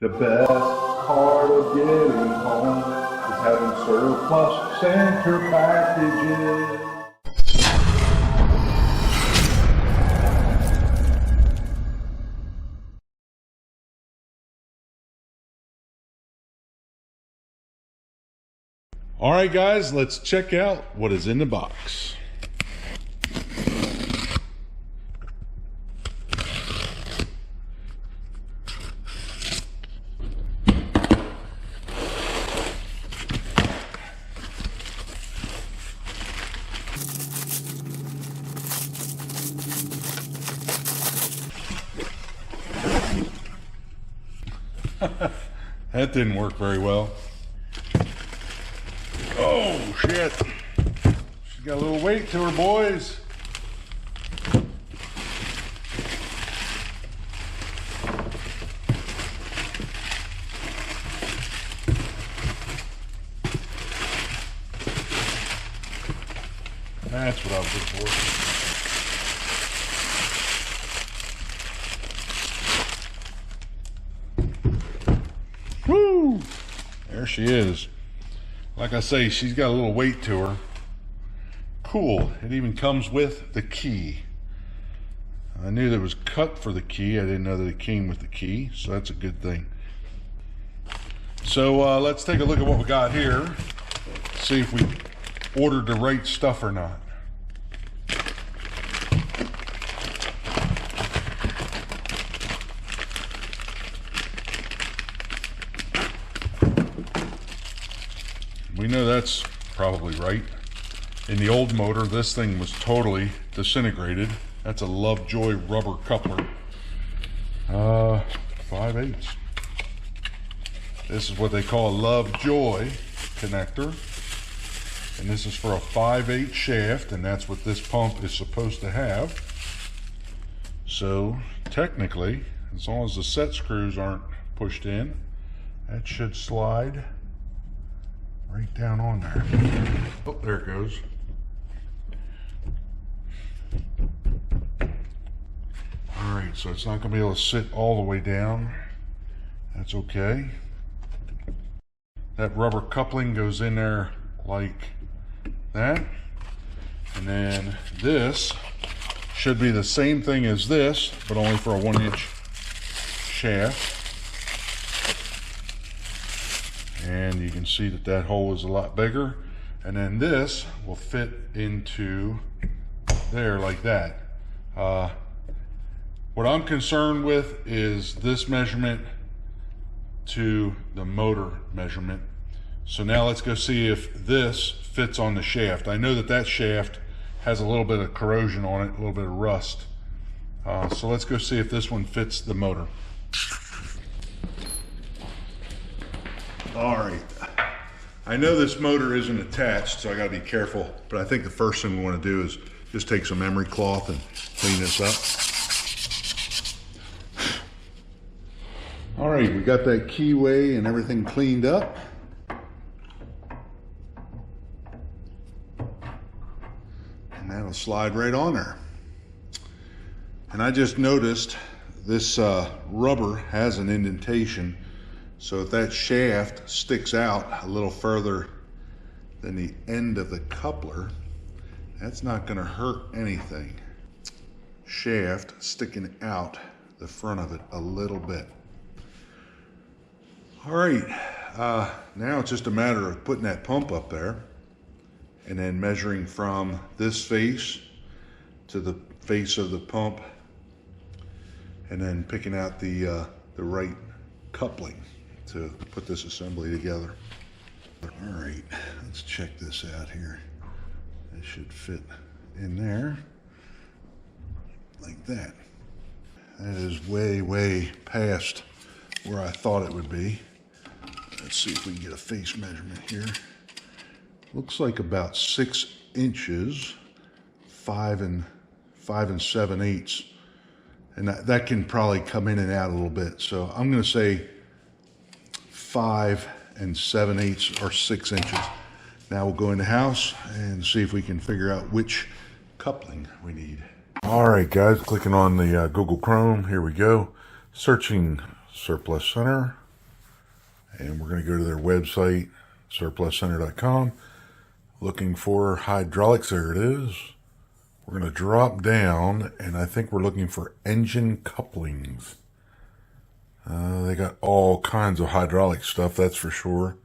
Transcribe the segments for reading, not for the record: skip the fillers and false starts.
The best part of getting home is having surplus center packages. All right, guys, let's check out what is in the box. That didn't work very well. Oh, shit. She's got a little weight to her, boys. That's what I was looking for. Woo! There she is. Like I say, she's got a little weight to her. Cool. It even comes with the key. I knew that it was cut for the key. I didn't know that it came with the key, so that's a good thing. So let's take a look at what we got here. See if we ordered the right stuff or not. We know that's probably right. In the old motor, this thing was totally disintegrated. That's a Lovejoy rubber coupler. 5/8. This is what they call a Lovejoy connector. And this is for a 5/8 shaft, and that's what this pump is supposed to have. So technically, as long as the set screws aren't pushed in, that should slide right down on there. Oh, there it goes. All right, so it's not gonna be able to sit all the way down. That's okay. That rubber coupling goes in there like that. And then this should be the same thing as this, but only for a 1-inch shaft. And you can see that that hole is a lot bigger. And then this will fit into there like that. What I'm concerned with is this measurement to the motor measurement. So now let's go see if this fits on the shaft. I know that that shaft has a little bit of corrosion on it, a little bit of rust. So let's go see if this one fits the motor. All right, I know this motor isn't attached, so I gotta be careful, but I think the first thing we wanna do is just take some emery cloth and clean this up. All right, we got that keyway and everything cleaned up. And that'll slide right on there. And I just noticed this rubber has an indentation. So if that shaft sticks out a little further than the end of the coupler, that's not gonna hurt anything. Shaft sticking out the front of it a little bit. All right, now it's just a matter of putting that pump up there and then measuring from this face to the face of the pump and then picking out the right coupling to put this assembly together. All right, let's check this out here. It should fit in there like that. That is way, way past where I thought it would be. Let's see if we can get a face measurement here. Looks like about 6 inches, 5 and 7/8. And that can probably come in and out a little bit. So I'm gonna say 5 and 7/8 or 6 inches. Now we'll go in the house and see if we can figure out which coupling we need. All right, guys, clicking on the Google Chrome. Here we go. Searching surplus center. And we're going to go to their website, surpluscenter.com. Looking for hydraulics. There it is. We're going to drop down, and I think we're looking for engine couplings. They got all kinds of hydraulic stuff, that's for sure.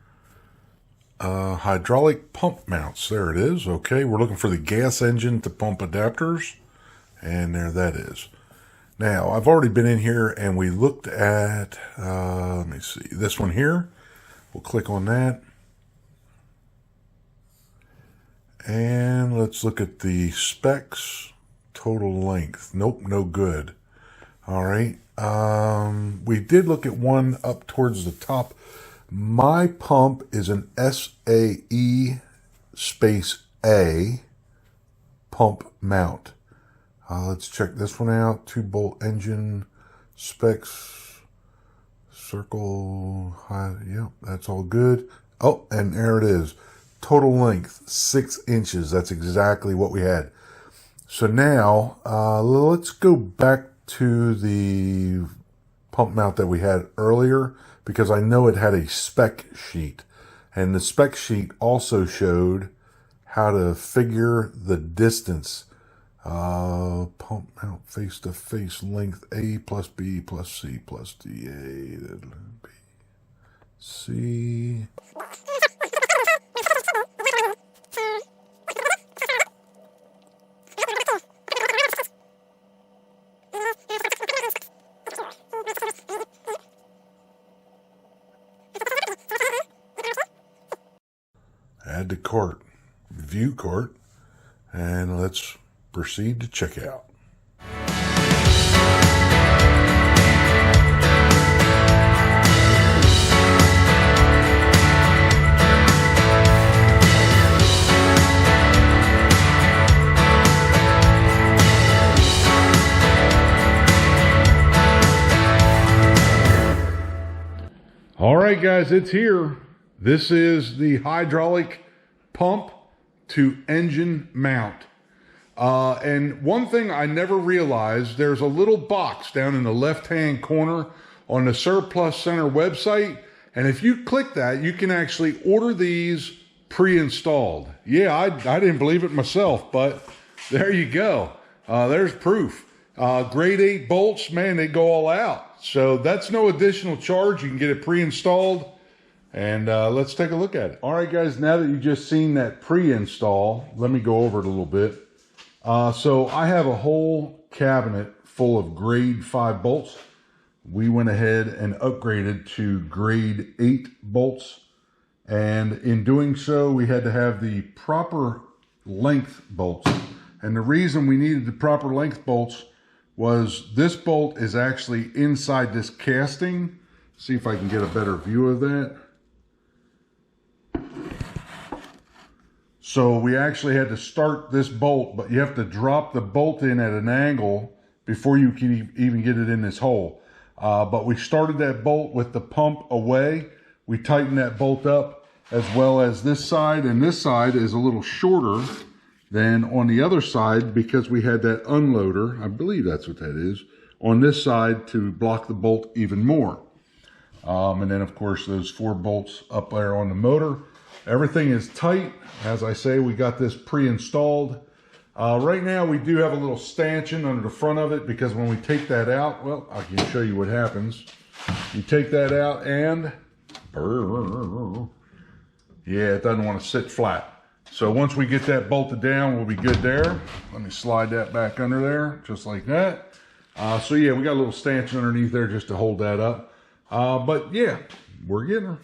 Hydraulic pump mounts. There it is. Okay, we're looking for the gas engine to pump adapters. And there that is. Now, I've already been in here and we looked at, let me see, this one here. We'll click on that. And let's look at the specs. Total length. Nope, no good. All right. We did look at one up towards the top. My pump is an SAE space A pump mount. Let's check this one out. 2-bolt engine specs, circle, high. Yep, that's all good. Oh, and there it is. Total length, 6 inches. That's exactly what we had. So now, let's go back to the pump mount that we had earlier, because I know it had a spec sheet. And the spec sheet also showed how to figure the distance. Pump mount face-to-face length A plus B plus C plus DA. B, C. Add to cart, view cart, and let's proceed to checkout. All right, guys, it's here. This is the hydraulic pump to engine mount. And one thing I never realized, there's a little box down in the left-hand corner on the Surplus Center website. And if you click that, you can actually order these pre-installed. Yeah, I didn't believe it myself, but there you go. There's proof. Grade 8 bolts, man, they go all out. So that's no additional charge. You can get it pre-installed. And let's take a look at it. All right, guys, now that you've just seen that pre-install, let me go over it a little bit. So I have a whole cabinet full of grade 5 bolts. We went ahead and upgraded to grade 8 bolts. And in doing so, we had to have the proper length bolts. And the reason we needed the proper length bolts was this bolt is actually inside this casting. See if I can get a better view of that. So we actually had to start this bolt, but you have to drop the bolt in at an angle before you can even get it in this hole. But we started that bolt with the pump away. We tightened that bolt up, as well as this side, and this side is a little shorter than on the other side because we had that unloader, I believe that's what that is, on this side to block the bolt even more. And then of course those 4 bolts up there on the motor. Everything is tight. As I say, we got this pre-installed. Right now we do have a little stanchion under the front of it because when we take that out, well, I can show you what happens. You take that out and, yeah, it doesn't want to sit flat. So once we get that bolted down, we'll be good there. Let me slide that back under there, just like that. So yeah, we got a little stanchion underneath there just to hold that up. But yeah, we're getting her.